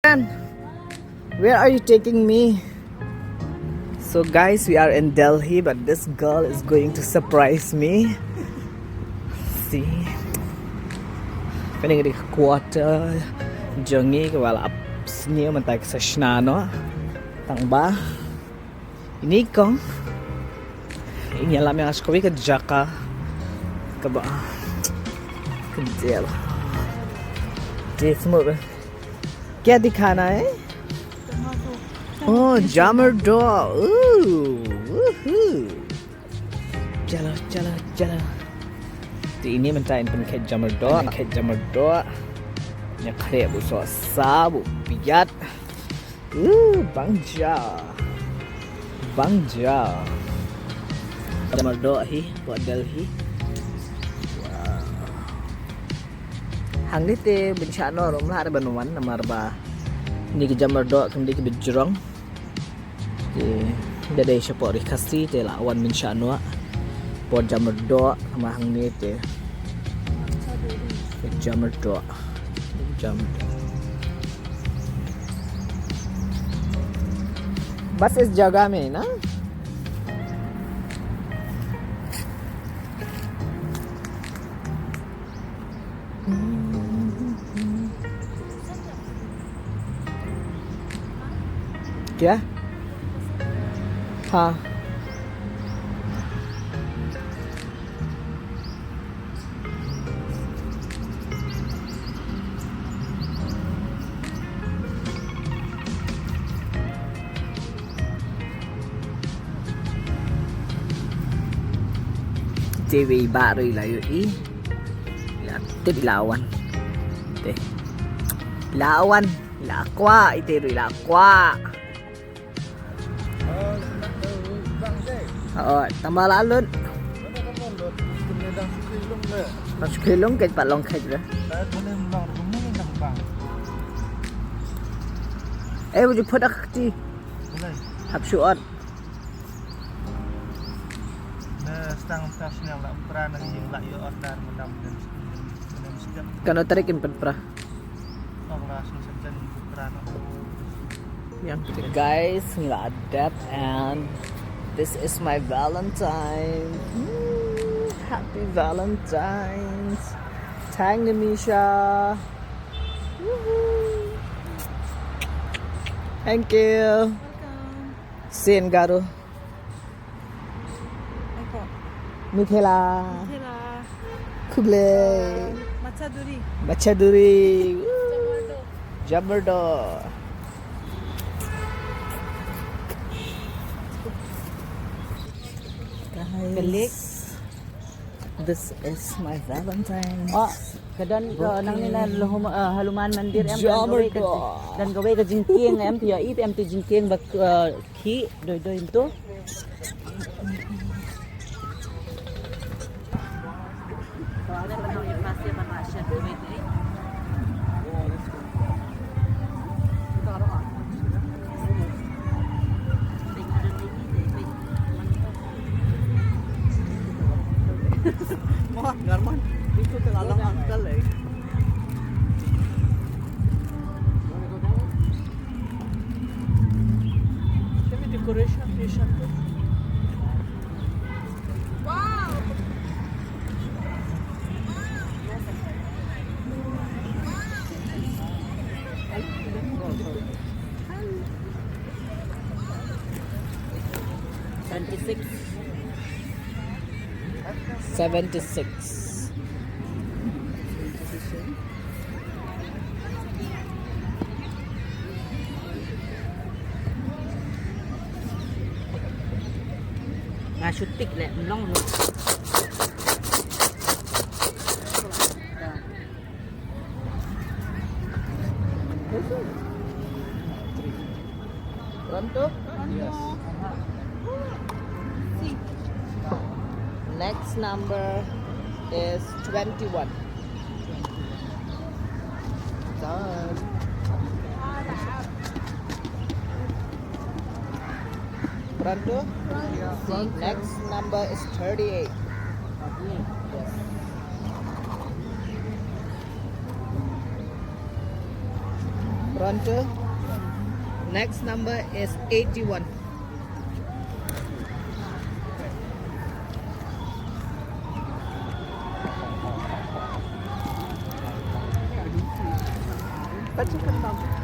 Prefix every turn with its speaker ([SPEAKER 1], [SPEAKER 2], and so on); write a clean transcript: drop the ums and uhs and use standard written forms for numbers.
[SPEAKER 1] Where are you taking me? So guys, we are in Delhi, but this girl is going to surprise me. See, feeling the quarter, jongi wala sneer man tayo sa shnano, tangba. Ini kong, ini alam yang askowi ke Jaka, kaba, kedel. ये स्मोक क्या दिखाना है ओह जामर डो चलो चलो चलो तो ini mentain pen ket jammer do nya khare bu so sabu piat bangja jammer do hi buat Delhi hang ni te bencana rom lah ada banuan namar ba ni ke jammer do kemudian ke bejrong de dai siapa ri Khasi te lawan bencana buat jammer do sama hang ni te jammer do बस इस जगह में ना क्या हाँ TV baru layu i itu dilawan teh lawan lakwa itu lakwa tambah lalut pas kilong ke palong ke dah would you put a tea hab syuat
[SPEAKER 2] Stang tasnya lah peran yang lah yo order madam dan sejak
[SPEAKER 1] kano tarikin pra
[SPEAKER 2] orang sejen peran
[SPEAKER 1] yang guys nila adat and this is my Valentine. Happy Valentine's. Thank you, Misha. Thank you.
[SPEAKER 3] Welcome.
[SPEAKER 1] Sin Garu.
[SPEAKER 3] Apa?
[SPEAKER 1] Nutella.
[SPEAKER 3] Nutella.
[SPEAKER 1] Kuble.
[SPEAKER 3] Matcha duri.
[SPEAKER 1] Jabardo. Guys, this is my Valentine.
[SPEAKER 4] Kadang nang nila haluman mandir em
[SPEAKER 1] Jabardo.
[SPEAKER 4] dan gawe ka jingking em tiya it em ti jingking bak ki doi itu. Soalnya kan yang masih manasya gawe ni.
[SPEAKER 1] Garman, itu terlalang angkal eh. Kami decoration tu.
[SPEAKER 3] Wow.
[SPEAKER 1] 76.
[SPEAKER 4] Nga syutik lek long no.
[SPEAKER 1] Pronto?
[SPEAKER 2] Yes.
[SPEAKER 1] Next number is 21. Done. Pronto? Next number is 38. Yes. Pronto. Next number is 81. Baca kembang.